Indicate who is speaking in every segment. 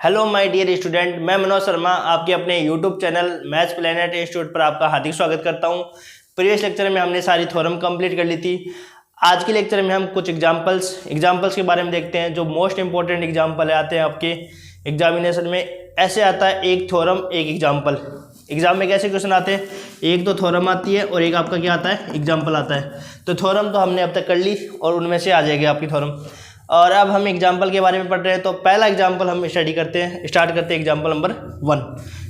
Speaker 1: Hello my dear student, मैं मनोज शर्मा आपके अपने YouTube channel maths planet institute पर आपका हार्दिक स्वागत करता हूं। प्रीवियस लेक्चर में हमने सारी थ्योरम कंप्लीट कर ली थी। आज के लेक्चर में हम कुछ एग्जांपल्स के बारे में देखते हैं। जो मोस्ट इंपॉर्टेंट एग्जांपल आते हैं आपके एग्जामिनेशन में, ऐसे आता है एक थ्योरम एक एग्जाम्पल। एग्जाम में कैसे क्वेश्चन आते हैं, एक तो थ्योरम आती है और एक आपका क्या आता है, एग्जाम्पल आता है। तो थ्योरम तो हमने अब तक कर ली और उनमें से आ जाएगी आपकी थ्योरम। और अब हम एग्जाम्पल के बारे में पढ़ रहे हैं। तो पहला एग्जाम्पल हम स्टार्ट करते हैं एग्जाम्पल नंबर 1।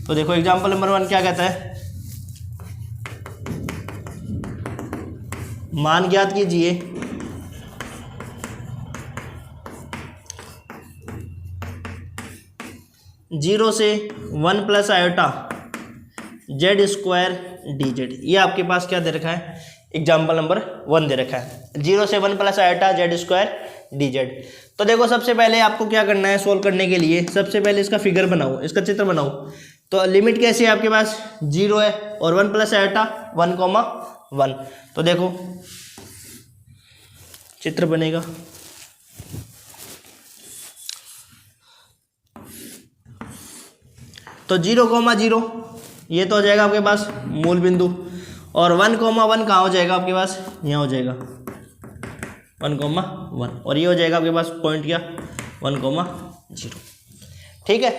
Speaker 1: तो देखो एग्जाम्पल नंबर 1 क्या कहता है, मान ज्ञात कीजिए जीरो से 1 plus iota Z square D Z. ये आपके पास क्या दे रखा है, एग्जाम्पल नंबर 1 दे रखा है, 0 से 1 plus iota Z square D Z. तो देखो सबसे पहले आपको क्या करना है, सोल्व करने के लिए सबसे पहले इसका फिगर बनाओ, इसका चित्र बनाओ। तो लिमिट कैसी है आपके पास, 0 है और 1 प्लस आयोटा 1,1। तो देखो चित्र बनेगा। तो 0,0 ये तो हो जाएगा आपके पास मूल बिंदु, और 1,1 कहाँ हो जाएगा आपके पास, यहाँ हो जाएगा 1,1, और ये हो जाएगा आपके पास पॉइंट क्या 1,0। ठीक है।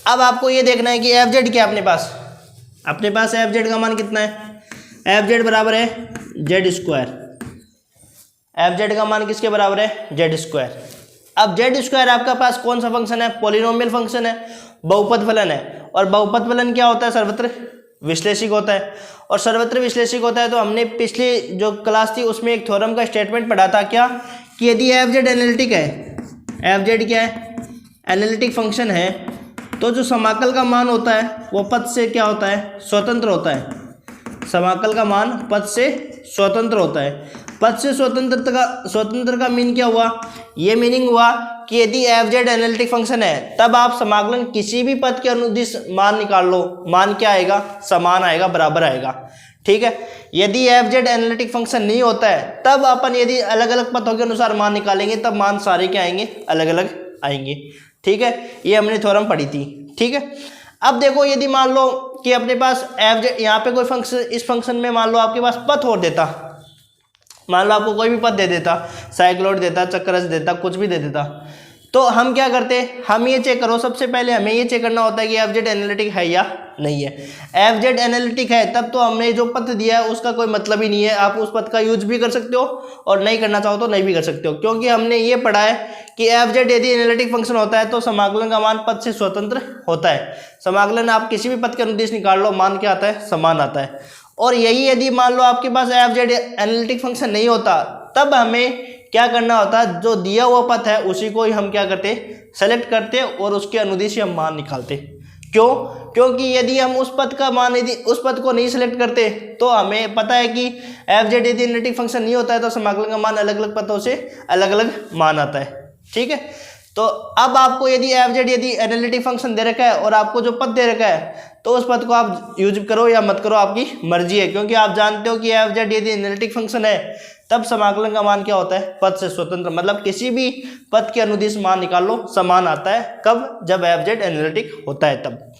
Speaker 1: अब आपको ये देखना है कि एफ जेड क्या है अपने पास एफ जेड का मान कितना है, एफ जेड बराबर है जेड स्क्वायर। एफ जेड का मान किसके बराबर है, जेड स्क्वायर। अब जेड स्क्वायर आपका पास कौन सा फंक्शन है, पॉलिनोमियल फंक्शन है, बहुपद फलन है। और बहुपद फलन क्या होता है, सर्वत्र विश्लेषिक होता है। और सर्वत्र विश्लेषिक होता है तो हमने पिछली जो क्लास थी उसमें एक थ्योरम का स्टेटमेंट पढ़ा था क्या, कि यदि एफ जेड एनालिटिक है, एफ जेड क्या है, एनालिटिक फंक्शन है, तो जो समाकल का मान होता है वो पद से क्या होता है, स्वतंत्र होता है। समाकल का मान पद से स्वतंत्र होता है। पद से स्वतंत्र का मीन क्या हुआ, ये मीनिंग हुआ कि यदि एफ जेड एनालिटिक फंक्शन है तब आप समाकलन किसी भी पद के अनुदिश मान निकाल लो, मान क्या आएगा, समान आएगा, बराबर आएगा। ठीक है। यदि एफ जेड एनालिटिक फंक्शन नहीं होता है तब अपन यदि अलग अलग पदों के अनुसार मान निकालेंगे तब मान सारे क्या आएंगे, अलग अलग आएंगे। ठीक है, ये हमने थ्योरम पढ़ी थी। ठीक है। अब देखो यदि मान लो कि अपने पास एफ जेड यहाँ पे कोई फंक्शन, इस फंक्शन में मान लो आपके पास पद और देता, मान लो आपको कोई भी पद दे देता, साइक्लॉइड देता, चक्करस देता, कुछ भी दे देता, तो हम क्या करते, हम ये चेक करो, सबसे पहले हमें ये चेक करना होता है कि एफ जेड एनालिटिक है या नहीं है। एफ जेड एनालिटिक है तब तो हमने जो पद दिया है उसका कोई मतलब ही नहीं है, आप उस पद का यूज भी कर सकते हो और नहीं करना चाहो तो नहीं भी कर सकते हो, क्योंकि हमने ये पढ़ा है कि एफ जेड यदि एनालिटिक फंक्शन होता है तो समाकलन का मान पद से स्वतंत्र होता है। समाकलन आप किसी भी पद के अनुदिश निकाल लो, मान क्या आता है, समान आता है। और यही यदि मान लो आपके पास एफ जेड एनालिटिक फंक्शन नहीं होता तब हमें क्या करना होता है, जो दिया हुआ पद है उसी को ही हम क्या करते, सेलेक्ट करते और उसके अनुदिश हम मान निकालते। क्यों, क्योंकि यदि हम उस पद का मान, यदि उस पद को नहीं सेलेक्ट करते तो हमें पता है कि एफ जेड यदि एनालिटिक फंक्शन नहीं होता है तो समाकलन का मान अलग अलग पदों से अलग अलग मान आता है। ठीक है। तो अब आपको यदि एफ जेड यदि एनालिटिक फंक्शन दे रखा है और आपको जो पद दे रखा है तो उस पद को आप यूज करो या मत करो, आपकी मर्जी है, क्योंकि आप जानते हो कि एफ जेड यदि एनालिटिक फंक्शन है तब समाकलन का मान क्या होता है, पद से स्वतंत्र, मतलब किसी भी पद के अनुदिश मान निकाल लो, समान आता है। कब, जब एफ जेड एनालिटिक होता है तब,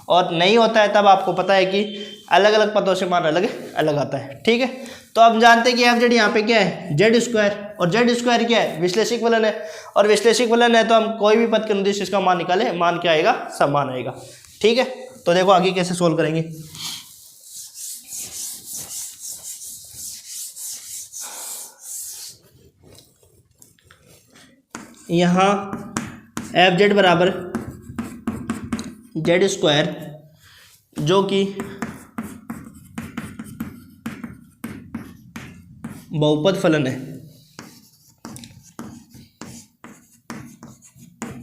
Speaker 1: और नहीं होता है तब आपको पता है कि अलग अलग पदों से मान अलग अलग आता है। ठीक है। तो अब जानते हैं कि एफ जेड यहाँ पे क्या है, जेड स्क्वायर, और जेड स्क्वायर क्या है, विश्लेषिक फलन है, और विश्लेषिक फलन है तो हम कोई भी पद के अनुदिश इसका मान निकाले, मान क्या आएगा, समान आएगा। ठीक है। तो देखो आगे कैसे सोल्व करेंगे। यहाँ एफ जेड बराबर जेड स्क्वायर जो कि बहुपद फलन है,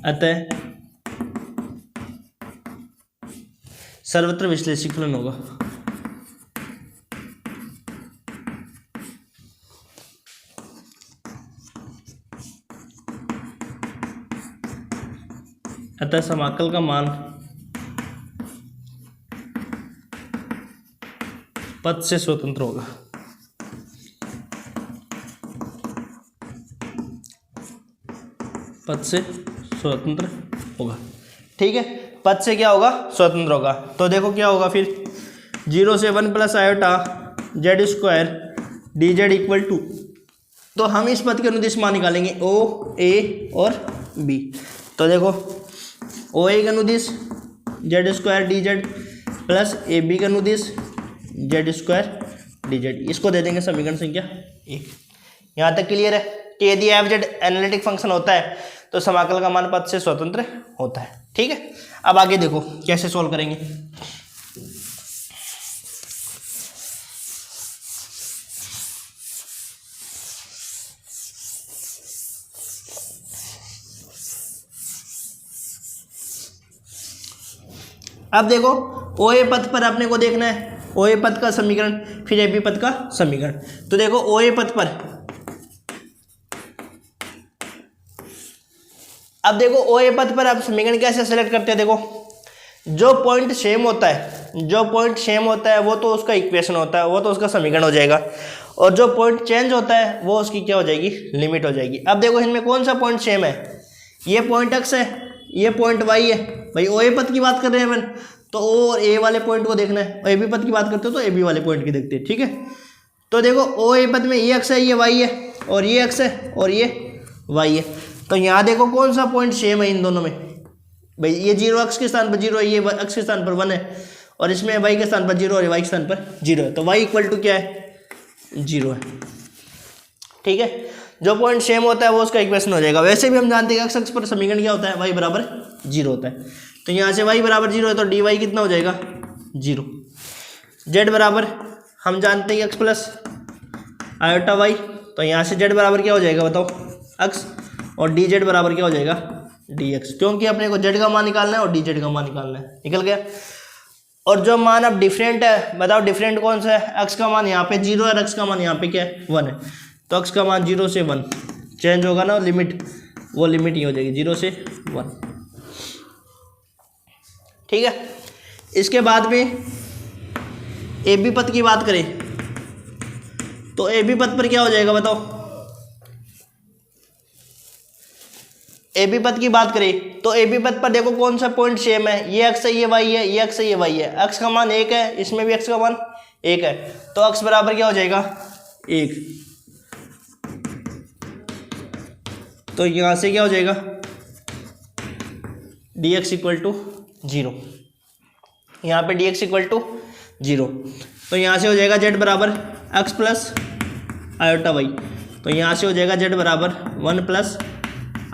Speaker 1: अतः सर्वत्र विश्लेषिक फलन होगा। अतः समाकल का मान पद से स्वतंत्र होगा। पद से स्वतंत्र होगा। ठीक है, पद से क्या होगा, स्वतंत्र होगा। तो देखो क्या होगा फिर, 0 से 1 plus iota Z square D Z equal to, तो हम इस पद के अनुदिश मान निकालेंगे ओ ए और बी। तो देखो ओ ए का अनुदिश Z square D Z plus A B का अनुदिश जेड स्क्वायर डी जेड, इसको दे देंगे समीकरण संख्या 1। यहाँ तक क्लियर है कि यदि एफ जेड एनालिटिक फंक्शन होता है तो समाकल का मान पद से स्वतंत्र होता है। ठीक है, अब आगे देखो कैसे सॉल्व करेंगे। अब देखो ओ ए पद पर अपने को देखना है ओ ए पद का समीकरण, फिर ए बी पद का समीकरण। तो देखो ओ ए पद पर, अब देखो ओ ए पद पर आप समीकरण कैसे सेलेक्ट करते हैं। देखो जो पॉइंट सेम होता है, जो पॉइंट सेम होता है वो तो उसका इक्वेशन होता है, वो तो उसका समीकरण हो जाएगा, और जो पॉइंट चेंज होता है वो उसकी क्या हो जाएगी, लिमिट हो जाएगी। अब देखो इनमें कौन सा पॉइंट सेम है, ये पॉइंट एक्स है, ये पॉइंट वाई है। भाई ओ ए पद की बात कर रहे हैं अपन, तो ओ और ए वाले पॉइंट को देखना है, और ए बी पद की बात करते हो तो ए बी वाले पॉइंट की देखते हैं। ठीक है, तो देखो ओ ए पद में ये एक्स है, ये वाई है, और ये एक्स है और ये वाई है। तो यहाँ देखो कौन सा पॉइंट सेम है इन दोनों में। भाई ये 0 एक्स के स्थान पर 0 है, ये एक्स के स्थान पर 1 है, और इसमें वाई के स्थान पर 0 और वाई के स्थान पर 0 है। तो वाई इक्वल टू क्या है, 0 है। ठीक है, जो पॉइंट सेम होता है वो उसका इक्वेशन हो जाएगा। वैसे भी हम जानते हैं एक्स एक्स पर समीकरण क्या होता है, वाई बराबर 0 होता है। तो यहाँ से वाई बराबर 0 है तो डी वाई कितना हो जाएगा, 0। जेड बराबर हम जानते हैं एक्स प्लस आयोटा वाई, तो यहाँ से जेड बराबर क्या हो जाएगा बताओ, एक्स, और डी जेड बराबर क्या हो जाएगा, डी एक्स, क्योंकि अपने को जेड का मान निकालना है और डी जेड का मान निकालना है। निकल गया। और जो मान अब डिफरेंट है, बताओ डिफरेंट कौन सा है, एक्स का मान यहाँ पे 0 है, एक्स का मान यहाँ पे क्या है, 1 है। तो एक्स का मान 0 से 1 चेंज होगा ना, लिमिट, वो लिमिट ही हो जाएगी 0 से 1। ठीक है, इसके बाद में ए बी पद की बात करें तो ए बी पद पर क्या हो जाएगा बताओ, ए बी पद की बात करें तो ए बी पद पर देखो कौन सा पॉइंट सेम है, ये एक्स है, ये वाई है, ये एक्स है, ये वाई है। एक्स का मान 1 है, इसमें भी एक्स का मान 1 है, तो एक्स बराबर क्या हो जाएगा, 1। तो यहाँ से क्या हो जाएगा, डी एक्स इक्वल टू 0, यहाँ पे डी एक्स इक्वल टू 0। तो यहाँ से हो जाएगा जेड बराबर एक्स प्लस आयोटा वाई, तो यहाँ से हो जाएगा जेड बराबर 1 प्लस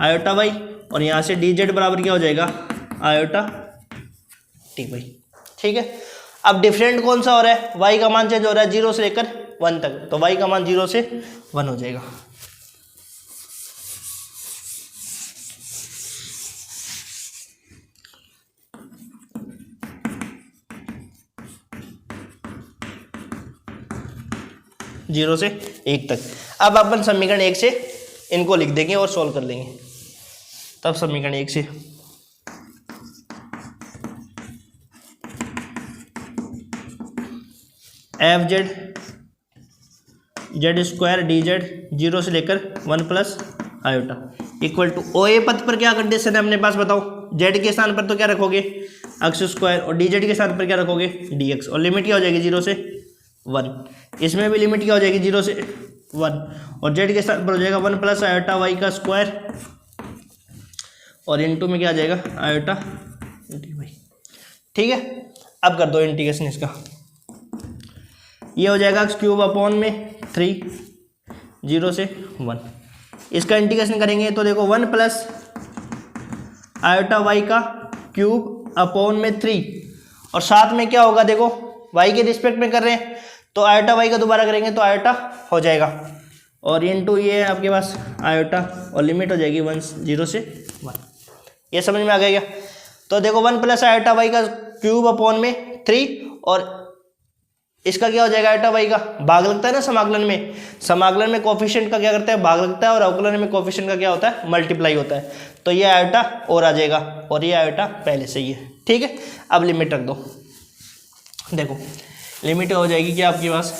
Speaker 1: आयोटा वाई, और यहाँ से डी जेड बराबर क्या हो जाएगा, आयोटा टी वाई। ठीक है, अब डिफरेंट कौन सा हो रहा है, वाई का मान चेंज हो रहा है 0 से लेकर 1 तक, तो वाई का मान 0 से 1 हो जाएगा। जीरो से 1 तक। अब अपन समीकरण 1 से इनको लिख देंगे और सॉल्व कर लेंगे। तब समीकरण 1 से f z z square D z 0 से लेकर 1 plus iota equal to O A पद पर क्या कंडीशन है अपने पास बताओ, जेड के स्थान पर तो क्या रखोगे, एक्स स्क्वायर, और डी जेड के स्थान पर क्या रखोगे, डी एक्स, और लिमिट क्या हो जाएगी 0 से 1। इसमें भी लिमिट क्या हो जाएगी 0 से 1, और जेड के स्थान पर हो जाएगा 1 प्लस आयोटा वाई का स्क्वायर, और इनटू में क्या आ जाएगा, आयोटा डी वाई। ठीक है, अब कर दो इंटीग्रेशन इसका, ये हो जाएगा एक्स क्यूब अपॉन में 3 0 से 1। इसका इंटीग्रेशन करेंगे तो देखो 1 प्लस आयोटा वाई का क्यूब अपॉन में 3, और साथ में क्या होगा देखो वाई के रिस्पेक्ट में कर रहे हैं तो आयोटा वाई का दोबारा करेंगे तो आयोटा हो जाएगा, और इनटू ये है आपके पास आयोटा, और लिमिट हो जाएगी 0 से 1। ये समझ में आ गया। तो देखो 1 प्लस आयोटा वाई का क्यूब अपॉन में 3, और इसका क्या हो जाएगा, आयोटा वाई का भाग लगता है ना समाकलन में कोफिशिएंट का क्या करता है, भाग लगता है, और अवकलन में कोफिशिएंट का क्या होता है, मल्टीप्लाई होता है। तो ये आयोटा और आ जाएगा, और ये आयोटा पहले से ही है। ठीक है, अब लिमिट रख दो, देखो लिमिट हो जाएगी क्या आपके पास,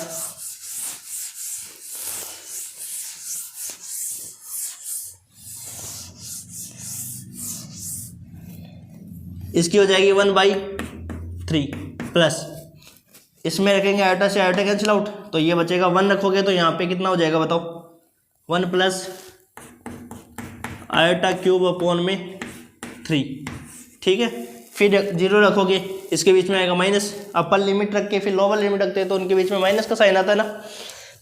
Speaker 1: इसकी हो जाएगी 1/3 प्लस इसमें रखेंगे आयोटा से आयोटा कैंसिल आउट, तो ये बचेगा 1 रखोगे तो यहाँ पे कितना हो जाएगा बताओ, 1 प्लस आयोटा क्यूब अपॉन में 3, ठीक है। फिर 0 रखोगे, इसके बीच में आएगा माइनस, अपर लिमिट रख के फिर लोअर लिमिट रखते हैं तो उनके बीच में माइनस का साइन आता है ना,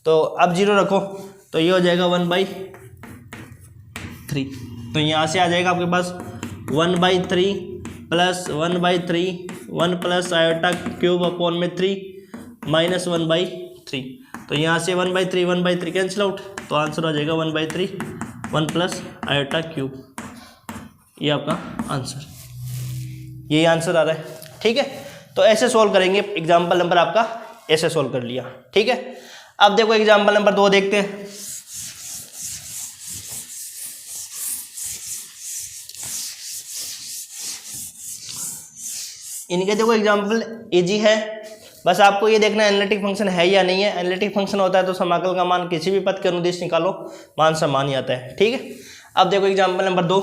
Speaker 1: तो अब 0 रखो तो ये हो जाएगा 1/3, तो यहाँ से आ जाएगा आपके पास 1/3 plus 1/3 1 plus iota cube upon में 3 माइनस 1/3, तो यहाँ से 1/3 कैंसिल आउट, तो आंसर हो जाएगा 1/3 1 प्लस आयोटा क्यूब, ये आपका आंसर, यही आंसर आ रहा है, ठीक है। तो ऐसे सॉल्व करेंगे, एग्जाम्पल नंबर आपका ऐसे सॉल्व कर लिया, ठीक है। अब देखो एग्जाम्पल नंबर 2 देखते हैं। इनके देखो एग्जाम्पल इजी है, बस आपको ये देखना है एनालिटिक फंक्शन है या नहीं है। एनालिटिक फंक्शन होता है तो समाकल का मान किसी भी पद के अनुदिश निकालो, मान समान ही आता है, ठीक है। अब देखो एग्जाम्पल नंबर 2,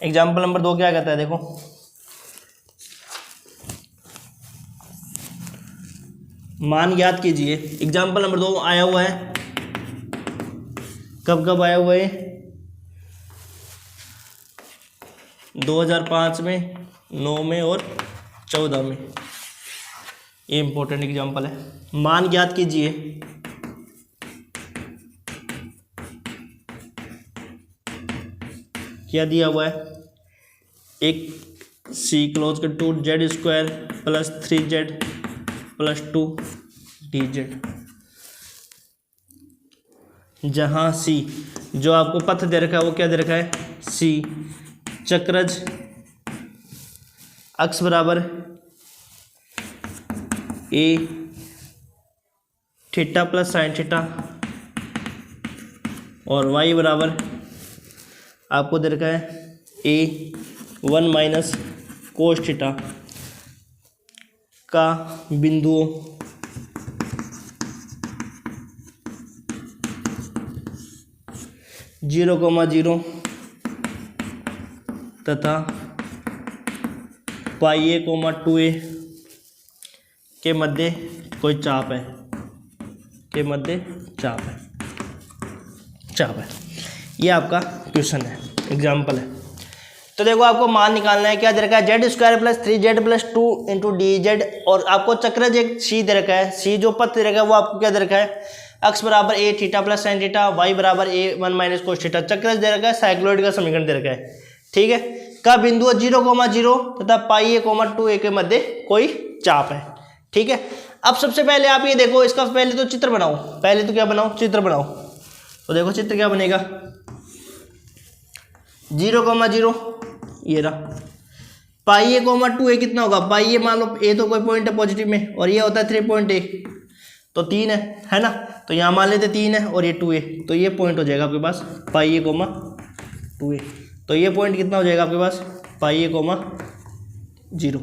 Speaker 1: एग्जाम्पल नंबर 2 क्या कहता है, देखो मान ज्ञात कीजिए। एग्जाम्पल नंबर 2 आया हुआ है, कब कब आया हुआ है, 2005 में, 9 में और 14 में, ये इंपॉर्टेंट एग्जाम्पल है। मान ज्ञात कीजिए, क्या दिया हुआ है, एक सी क्लोज के 2z² plus 3z plus 2dz, जहाँ सी जो आपको पथ दे रखा है वो क्या दे रखा है, सी चक्रज अक्ष बराबर a theta plus sine theta और वाई बराबर आपको दे रखा है ए 1 माइनस कोस थीटा का बिंदुओं जीरो कोमा 0 तथा पाई ए कोमा 2a के मध्य कोई चाप है, के मध्य चाप है। ये आपका क्वेश्चन है, एग्जाम्पल है। तो देखो आपको मान निकालना है, क्या दे रखा है, z² plus 3z plus 2 into dz, और आपको चक्रज एक सी दे रखा है, सी जो पथ दे रखा है वो आपको क्या दे रखा है, अक्ष बराबर a theta plus sine theta, y बराबर ए 1 माइनस कोस थीटा, चक्रज दे रखा है, साइक्लॉइड का समीकरण दे रखा है, ठीक है। का बिंदु 0,0 तथा पाई ए 2a के मध्य कोई चाप है, ठीक है। अब सबसे पहले आप ये देखो, इसका पहले तो चित्र बनाओ, पहले तो क्या बनाओ, चित्र बनाओ। तो देखो चित्र क्या बनेगा, 0,0 ये रहा, पाई ए 2a कितना होगा, पाई ए मान लो ए तो कोई पॉइंट है पॉजिटिव में और ये होता है 3.8, तो 3 है ना, तो यहाँ मान लेते 3 है और ये 2a, तो ये पॉइंट हो जाएगा आपके पास पाई ए 2a, तो ये पॉइंट कितना हो जाएगा आपके पास, पाई ए 0,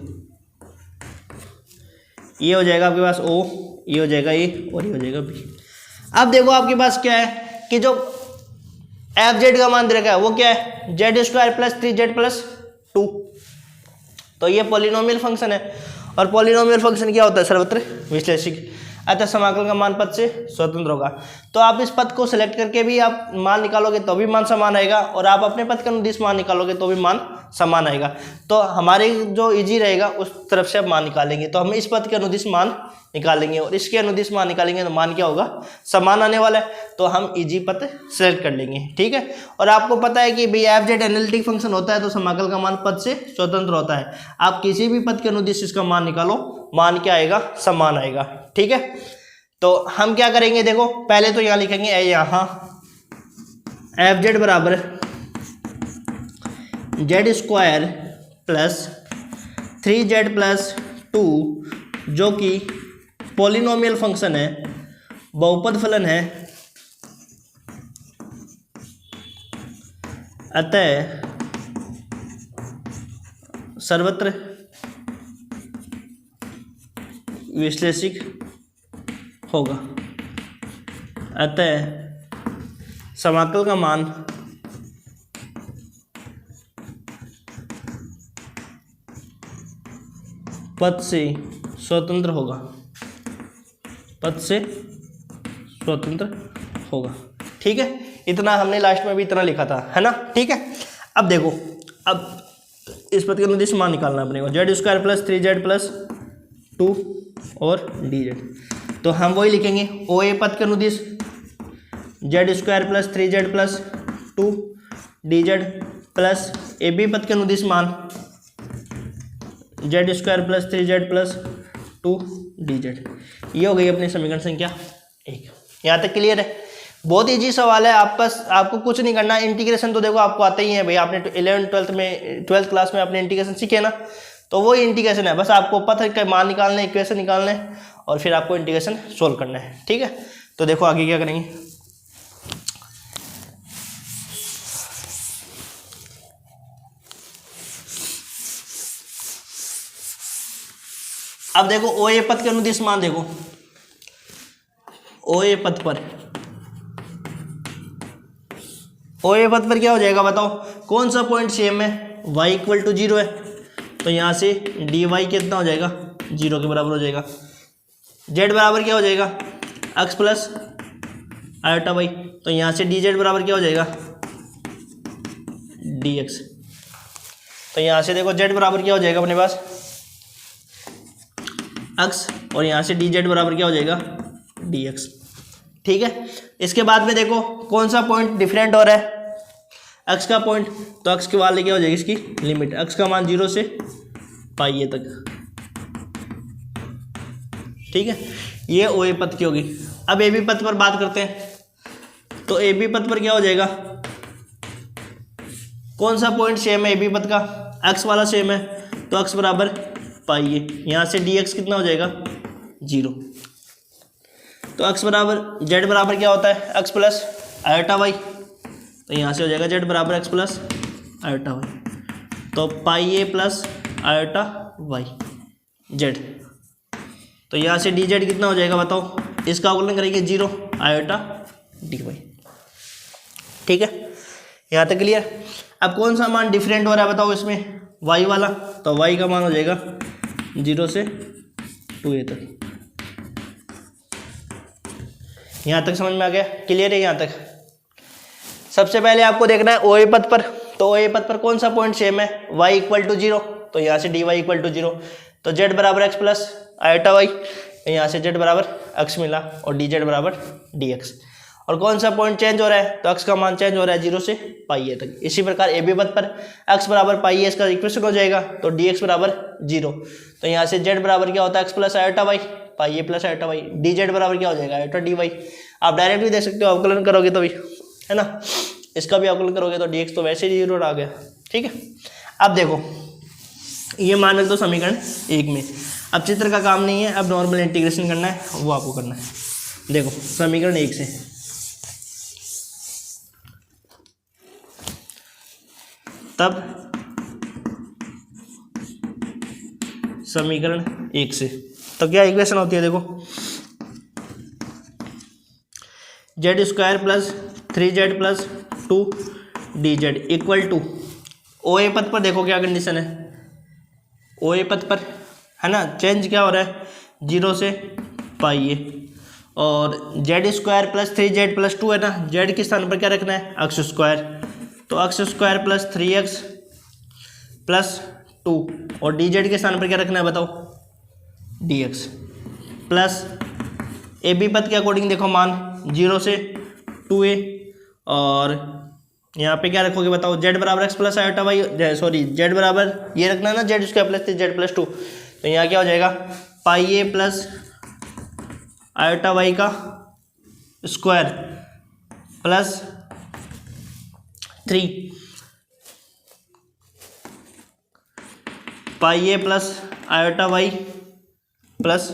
Speaker 1: ये हो जाएगा आपके पास O, ये हो जाएगा A और ये हो जाएगा B। अब देखो आपके पास क्या है कि जो FZ का मान दे रखा है वो क्या है, z² प्लस 3z प्लस 2, तो ये पॉलिनोमियल फंक्शन है, और पॉलिनोमियल फंक्शन क्या होता है, सर्वत्र विश्लेषिक, अतः समाकल का मान पद से स्वतंत्र होगा। तो आप इस पद को सिलेक्ट करके भी आप मान निकालोगे तो भी मान समान आएगा, और आप अपने पद के अनुदिश मान निकालोगे तो भी मान समान आएगा। तो हमारे जो इजी रहेगा उस तरफ से आप मान निकालेंगे, तो हम इस पद के अनुदिश मान निकालेंगे और इसके अनुदिश मान निकालेंगे तो मान क्या होगा, समान आने वाला है, तो हम इजी पद सेलेक्ट कर लेंगे, ठीक है। और आपको पता है कि भाई FZ एनालिटिक फंक्शन होता है तो समाकल का मान पद से स्वतंत्र होता है, आप किसी भी पद के अनुदिश इसका मान निकालो, मान क्या आएगा, समान आएगा, ठीक है। तो हम क्या करेंगे, देखो पहले तो यहाँ लिखेंगे यहाँ FZ बराबर z² प्लस 3z प्लस 2 जो कि पॉलिनोमियल फंक्शन है, बहुपद फलन है, अतः सर्वत्र विश्लेषिक होगा। अतः समाकल का मान पद से स्वतंत्र होगा, पद से स्वतंत्र होगा। ठीक है, इतना हमने लास्ट में भी इतना लिखा था, है ना। ठीक है, अब देखो, अब इस पद के अनुदिश मान निकालना अपने को, Z square plus 3z plus 2 और dz। तो हम वही लिखेंगे, ओ ए पद के अनुदिश Z square plus 3z plus 2 dz plus A B पद के अनुदिश मान Z square plus 3z plus 2 dz। ये हो गई अपनी समीकरण संख्या 1। यहाँ तक क्लियर है? बहुत इजी सवाल है, आपको कुछ नहीं करना। इंटीग्रेशन तो देखो आपको आता ही है भाई, आपने 12th क्लास में आपने इंटीग्रेशन सीखे ना, तो वही इंटीग्रेशन है। बस आपको पथ के मान निकालने, इक्वेशन निकालने और फिर आपको इंटीग्रेशन सोल्व करना है। ठीक है, तो देखो आगे क्या करेंगे। अब देखो ओ ए पथ के अनुदिश मान देखो, ओ ए पथ पर, ओ ए पथ पर क्या हो जाएगा बताओ, कौन सा पॉइंट सेम है, y इक्वल टू 0 है, तो यहाँ से डी वाई कितना हो जाएगा, 0 के बराबर हो जाएगा। z बराबर क्या हो जाएगा, x प्लस आयोटा वाई, तो यहाँ से डी जेड बराबर क्या हो जाएगा, डी एक्स। तो यहाँ से देखो z बराबर क्या हो जाएगा अपने पास x, और यहाँ से डी जेड बराबर क्या हो जाएगा, डी एक्स। ठीक है, इसके बाद में देखो कौन सा पॉइंट डिफरेंट हो रहा है, x का पॉइंट, तो x के वाले क्या हो जाएगी, इसकी लिमिट, x का मान 0 से पाई तक। ठीक है, ये ओ ए पथ की होगी। अब ए बी पथ पर बात करते हैं, तो ए बी पथ पर क्या हो जाएगा, कौन सा पॉइंट सेम है ए बी पथ का, x वाला सेम है, तो x बराबर पाई ए, यहाँ से डी एक्स कितना हो जाएगा, 0। तो x बराबर z बराबर क्या होता है, x प्लस आयोटा वाई, तो यहाँ से हो जाएगा z बराबर x प्लस आयोटा वाई, तो पाई a plus iota Y z। तो यहाँ से डी जेड कितना हो जाएगा बताओ, इसका अवकलन करेंगे 0 आयोटा डी वाई। ठीक है, यहाँ तक क्लियर। अब कौन सा मान डिफरेंट हो रहा है बताओ इसमें, y वाला, तो y का मान हो जाएगा 0 से 2a तक। यहाँ तक समझ में आ गया, क्लियर है यहाँ तक। सबसे पहले आपको देखना है ओ ए पथ पर, तो ओ ए पथ पर कौन सा पॉइंट सेम है, y इक्वल टू 0, तो यहाँ से डी वाई इक्वल टू 0, तो z बराबर x प्लस आयोटा वाई, यहाँ से z बराबर x मिला और डी जेड बराबर डी एक्स। और कौन सा पॉइंट चेंज हो रहा है, तो x का मान चेंज हो रहा है 0 से पाई ए तक। इसी प्रकार ए बी पथ पर x बराबर पाई ए, इसका इक्वेशन हो जाएगा, तो डी एक्स बराबर 0, तो यहाँ से z बराबर क्या होता है, x plus iota y, pi a plus iota y, d z बराबर क्या हो जाएगा, आयोटा डी वाई। आप डायरेक्ट भी दे सकते हो, अवकलन करोगे तो भी, है ना, इसका भी अवकलन करोगे तो डी एक्स तो वैसे ही 0 आ गया। ठीक है, अब देखो ये मान रख दो समीकरण 1 में। अब चित्र का काम नहीं है, अब नॉर्मल इंटीग्रेशन करना है, वो आपको करना है। देखो समीकरण 1 से, तब समीकरण 1 से, तो क्या इक्वेशन होती है, देखो z square plus 3z plus 2 d Z equal to, O A पथ पर देखो क्या कंडीशन है, ओ ए पथ पर है ना, चेंज क्या हो रहा है 0 से पाई ए, और Z square plus 3z plus 2 है ना, जेड के स्थान पर क्या रखना है, एक्स स्क्वायर, तो x square plus 3x plus 2, और डी जेड के स्थान पर क्या रखना है बताओ, D X, plus A B पथ के अकॉर्डिंग देखो मान 0 से 2a, और यहाँ पे क्या रखोगे बताओ, z बराबर x plus iota y, sorry z बराबर ये रखना है ना, Z square plus 3z plus 2, तो यहाँ क्या हो जाएगा, पाई ए प्लस आयोटा वाई का square plus 3 pi a plus iota Y plus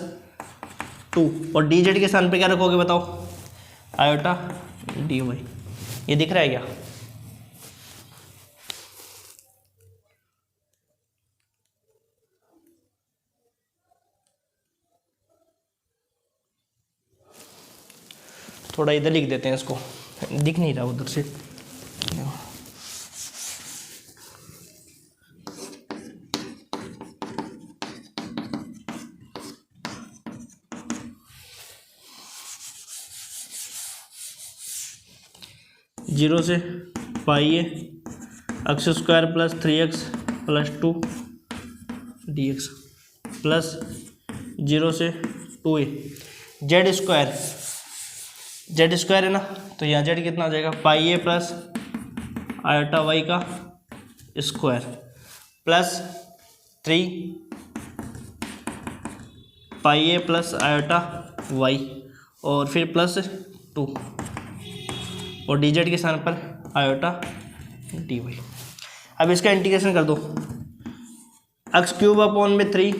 Speaker 1: 2, और डी जेड के स्थान पे क्या रखोगे बताओ, आयोटा डी वाई। ये दिख रहा है क्या, थोड़ा इधर लिख देते हैं इसको, दिख नहीं रहा उधर से। जीरो से pi a x square plus 3x plus 2 dx plus zero से 2a जेड स्क्वायर है ना, तो यहाँ जेड कितना आ जाएगा, पाई ए प्लस आयोटा वाई का square plus 3 pi a plus iota Y और फिर प्लस 2 और डी जेड के स्थान पर आयोटा डी वाई। अब इसका इंटीग्रेशन कर दो, एक्स क्यूब अपॉन में 3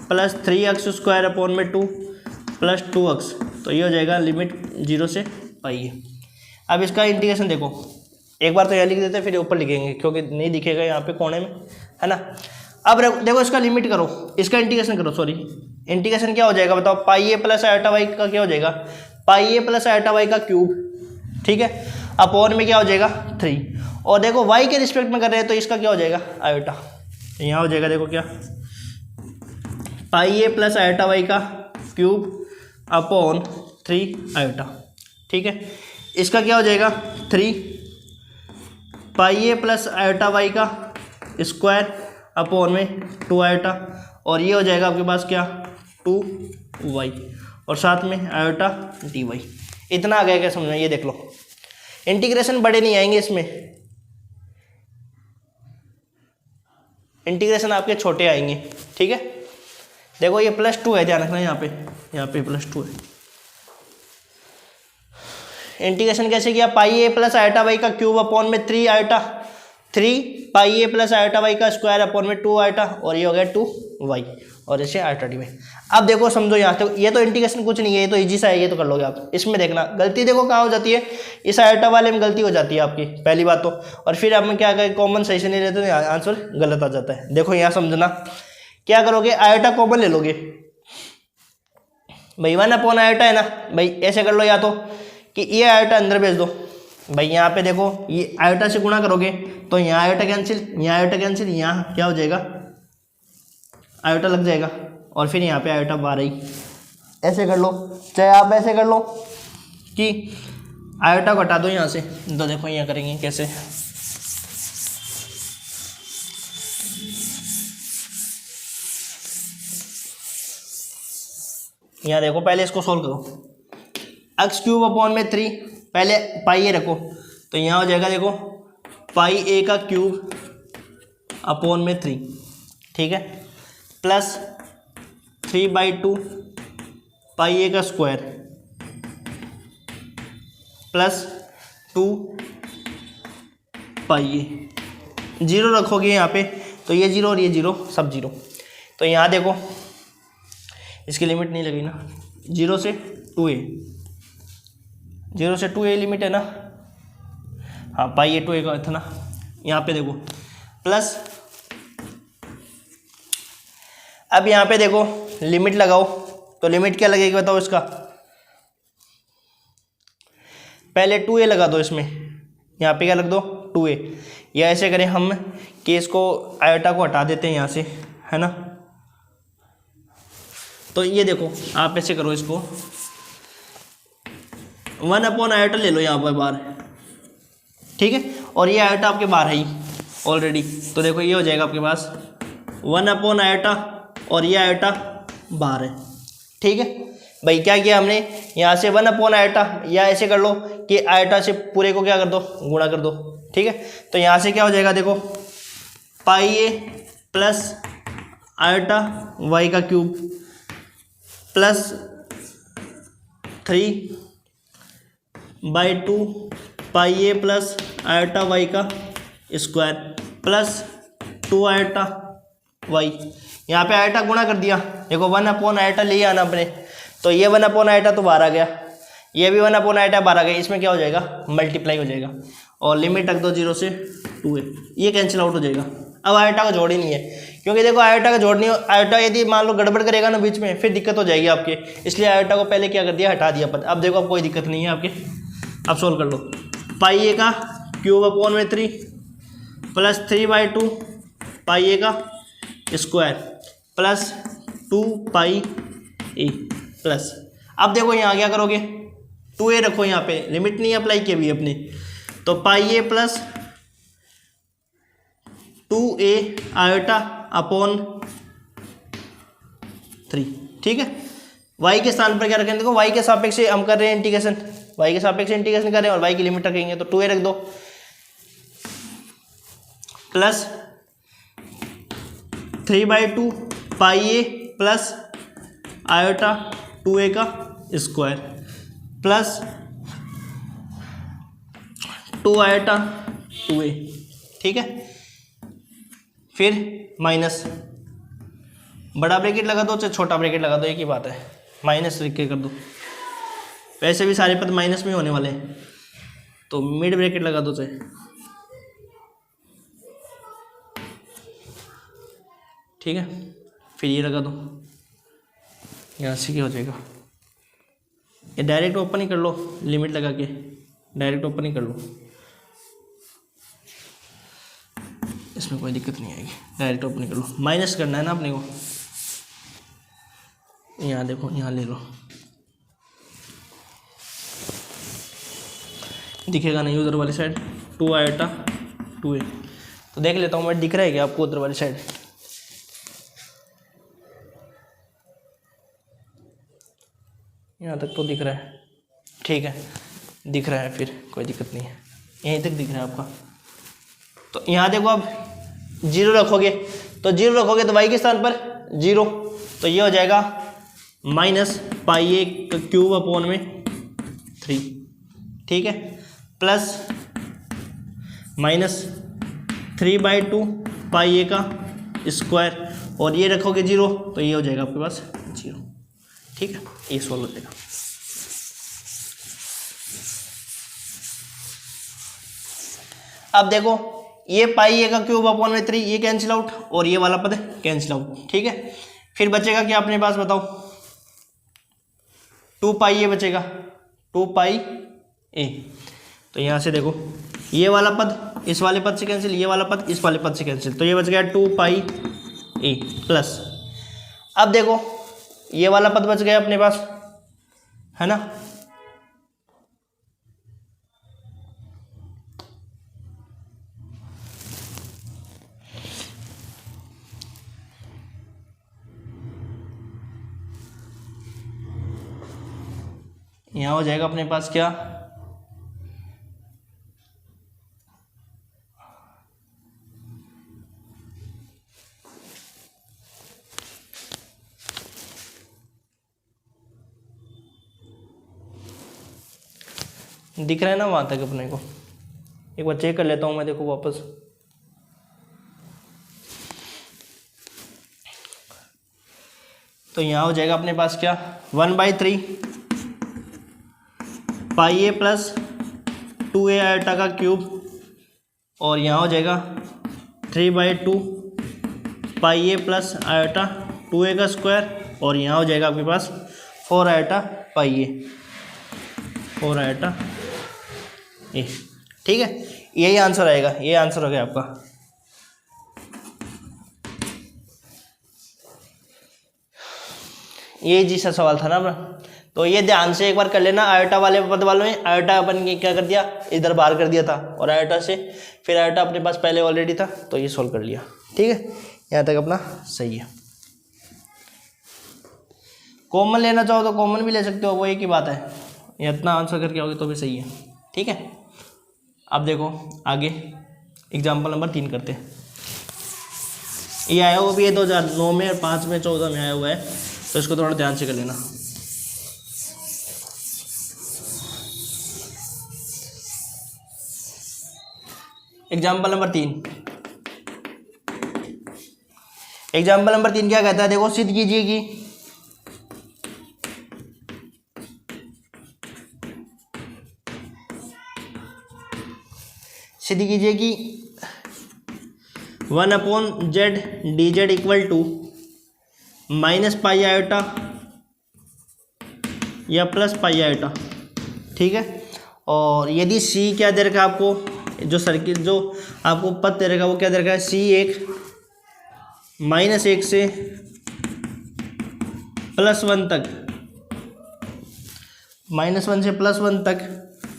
Speaker 1: प्लस 3x स्क्वायर अपॉन में 2 प्लस 2x, तो ये हो जाएगा लिमिट 0 से पाई है। अब इसका इंटीग्रेशन देखो, एक बार तो यहाँ लिख देते हैं फिर ऊपर लिखेंगे क्योंकि नहीं दिखेगा यहाँ पे कोने में, है ना। अब देखो इसका लिमिट करो, इसका इंटीग्रेशन करो, सॉरी इंटीग्रेशन क्या हो जाएगा बताओ, पाई ए प्लस आयोटा वाई का क्या हो जाएगा, पाई ए प्लस आयोटा वाई का क्यूब, ठीक है, अपॉन में क्या हो जाएगा 3, और देखो y के रिस्पेक्ट में कर रहे हैं तो इसका क्या हो जाएगा आयोटा, यहाँ हो जाएगा देखो क्या, पाई ए प्लस आयोटा वाई का क्यूब अपॉन 3 आयोटा, ठीक है। इसका क्या हो जाएगा 3 पाई ए प्लस आयोटा वाई का स्क्वायर अपॉन में 2 आयोटा, और ये हो जाएगा आपके पास क्या 2y और साथ में आयोटा डी वाई। इतना आ गया क्या समझ में, ये देख लो। इंटीग्रेशन बड़े नहीं आएंगे इसमें, इंटीग्रेशन आपके छोटे आएंगे, ठीक है। देखो ये +2 है, ध्यान रखना यहाँ पे +2 है। इंटीग्रेशन कैसे किया, पाई ए प्लस आयोटा वाई का क्यूब अपॉन में 3 iota, 3 pi a plus iota Y का स्क्वायर अपॉन में 2 आयोटा, और ये हो गया 2y और इसे आयोटा डी वाई। अब देखो समझो यहाँ तो ये तो इंटीग्रेशन कुछ नहीं है, ये तो इजी सा है, ये तो कर लोगे आप। इसमें देखना गलती देखो कहाँ हो जाती है, इस आयोटा वाले में गलती हो जाती है आपकी पहली बात तो, और फिर आप क्या करें कॉमन सही से नहीं लेते तो आंसर गलत आ जाता है। देखो यहाँ समझना क्या करोगे, आयोटा कॉमन ले लोगे भाई, 1 अपॉन आयोटा है ना भाई, ऐसे कर लो या तो कि ये आयोटा अंदर भेज दो भाई, यहाँ पे देखो ये आयोटा से गुणा करोगे तो यहाँ आयोटा कैंसिल, यहाँ आयोटा कैंसिल, यहाँ क्या हो जाएगा आयोटा लग जाएगा, और फिर यहाँ पे आयोटा बाहर ही। ऐसे कर लो, चाहे आप ऐसे कर लो कि आयोटा को हटा दो यहाँ से, तो देखो यहाँ करेंगे कैसे, यहाँ देखो पहले इसको सोल्व करो, एक्स क्यूब अपॉन में 3 पहले पाई ए रखो, तो यहाँ हो जाएगा देखो पाई ए का क्यूब अपॉन में 3, ठीक है, प्लस 3/2 पाई ए का स्क्वायर प्लस 2 पाई ए, 0 रखोगे यहाँ पे तो ये 0 और ये 0 सब 0, तो यहाँ देखो इसकी लिमिट नहीं लगी ना, 0 से 2a, 0 से 2a लिमिट है ना, हाँ पाई ए 2a का था ना। यहाँ पे देखो प्लस, अब यहाँ पे देखो लिमिट लगाओ, तो लिमिट क्या लगेगी बताओ इसका, पहले 2a लगा दो इसमें, यहाँ पे क्या लग दो 2a, या ऐसे करें हम कि इसको आयोटा को हटा देते हैं यहाँ से, है ना। तो ये देखो आप ऐसे करो इसको, 1 अपॉन आयोटा ले लो यहाँ पर बाहर, ठीक है, और ये आयोटा आपके बाहर है ही ऑलरेडी, तो देखो ये हो जाएगा आपके पास 1 अपॉन आयोटा और ये आयोटा बाहर है, ठीक है भाई। क्या किया हमने यहाँ से 1 अपॉन आयोटा, या ऐसे कर लो कि आयोटा से पूरे को क्या कर दो गुणा कर दो, ठीक है। तो यहाँ से क्या हो जाएगा देखो पाई ए प्लस आयोटा वाई का cube plus 3/2 pi a plus iota Y का स्क्वायर प्लस 2 आयोटा वाई, यहाँ पे आयोटा गुणा कर दिया, देखो 1 अपॉन आयोटा ले आना अपने, तो ये 1 अपॉन आयोटा तो बाहर आ गया, ये भी 1 अपॉन आयोटा बाहर आ गया, इसमें क्या हो जाएगा मल्टीप्लाई हो जाएगा, और लिमिट रख दो 0 से 2a, ये कैंसिल आउट हो जाएगा। अब आयोटा को जोड़ ही नहीं है क्योंकि देखो आयोटा का जोड़ नहीं हो, आयोटा यदि मान लो गड़बड़ करेगा ना बीच में फिर दिक्कत हो जाएगी आपके, इसलिए आयोटा को पहले क्या कर दिया, हटा दिया पद। अब देखो अब कोई दिक्कत नहीं है आपके, अब सोल्व कर लो। पाई ए का क्यूब अपॉन में 3 प्लस 3/2 पाई ए का square plus 2 pi a plus, अब देखो यहाँ क्या करोगे, 2a रखो, यहाँ पे लिमिट नहीं अप्लाई की अभी अपने, तो पाई a plus 2a iota upon 3, ठीक है। y के स्थान पर क्या रखेंगे, देखो y के सापेक्ष हम कर रहे हैं इंटीग्रेशन, y के सापेक्ष इंटीग्रेशन कर रहे हैं और y की लिमिट रखेंगे, तो 2a रख दो plus 3/2 pi a plus iota 2a का स्क्वायर प्लस 2 आयोटा 2a, ठीक है। फिर माइनस, बड़ा ब्रैकेट लगा दो चाहे छोटा ब्रैकेट लगा दो, एक ही बात है, माइनस लिख के कर दो, वैसे भी सारे पद माइनस में होने वाले हैं, तो मिड ब्रैकेट लगा दो चाहे, ठीक है। फिर ये लगा दो, यहाँ से क्या हो जाएगा, ये डायरेक्ट ओपन ही कर लो, लिमिट लगा के डायरेक्ट ओपन ही कर लो, इसमें कोई दिक्कत नहीं आएगी, डायरेक्ट ओपन ही कर लो। माइनस करना है ना अपने को, यहाँ देखो यहाँ ले लो, दिखेगा नहीं उधर वाली साइड, 2 आयोटा 2a, तो देख लेता हूँ मैं, दिख रहा है क्या आपको उधर वाली साइड, यहाँ तक तो दिख रहा है, ठीक है दिख रहा है, फिर कोई दिक्कत नहीं है, यहीं तक दिख रहा है आपका। तो यहाँ देखो अब 0 रखोगे, तो 0 रखोगे तो y के स्थान पर 0, तो ये हो जाएगा माइनस पाई ए का क्यूब अपॉन में 3, ठीक है, प्लस माइनस 3/2 पाई ए का स्क्वायर, और ये रखोगे 0 तो ये हो जाएगा आपके पास 0, ठीक है, ये सॉल्व हो जाएगा। अब देखो ये पाई ए का क्यूब अपॉन में 3 ये कैंसिल आउट और ये वाला पद कैंसिल आउट, ठीक है। फिर बचेगा क्या अपने पास बताओ, 2 पाई ए बचेगा, 2 पाई ए, तो यहाँ से देखो ये वाला पद इस वाले पद से कैंसिल, ये वाला पद इस वाले पद से कैंसिल, तो ये बच गया 2 पाई ए प्लस, अब देखो ये वाला पद बच गया अपने पास, है ना, यहाँ हो जाएगा अपने पास क्या, दिख रहा है ना वहाँ तक अपने को, एक बार चेक कर लेता हूँ मैं, देखो वापस, तो यहाँ हो जाएगा अपने पास क्या 1/3 पाई ए प्लस 2a आयोटा का क्यूब, और यहाँ हो जाएगा 3/2 पाई ए प्लस आयोटा 2a का स्क्वायर, और यहाँ हो जाएगा आपके पास 4 आयोटा पाई ए, 4 आयोटा ए, ठीक है, यही आंसर आएगा, ये आंसर हो गया आपका। ये जी सा सवाल था ना अपना, तो ये ध्यान से एक बार कर लेना। आयोटा वाले पद वालों में आयोटा अपन ने क्या कर दिया, इधर बाहर कर दिया था, और आयोटा से फिर आयोटा अपने पास पहले ऑलरेडी था, तो ये सॉल्व कर लिया, ठीक है, यहाँ तक अपना सही है। कॉमन लेना चाहो तो कॉमन भी ले सकते हो, वो एक ही बात है, ये इतना आंसर करके आओगे तो भी सही है, ठीक है। अब देखो आगे एग्जाम्पल नंबर 3 करते हैं। ये आया हुआ भी है 2009 में और 5 में 14 में आया हुआ है, तो इसको थोड़ा ध्यान से कर लेना। एग्जाम्पल नंबर 3, एग्जाम्पल नंबर 3 क्या कहता है, देखो सिद्ध कीजिए कि 1/z dz equal to minus pi iota या प्लस पाई आयोटा, ठीक है। और यदि सी क्या दे रखा है आपको, जो सर्किल जो आपको पथ दे रखा है वो क्या दे रखा है, सी एक -1 से +1 तक, -1 से +1 तक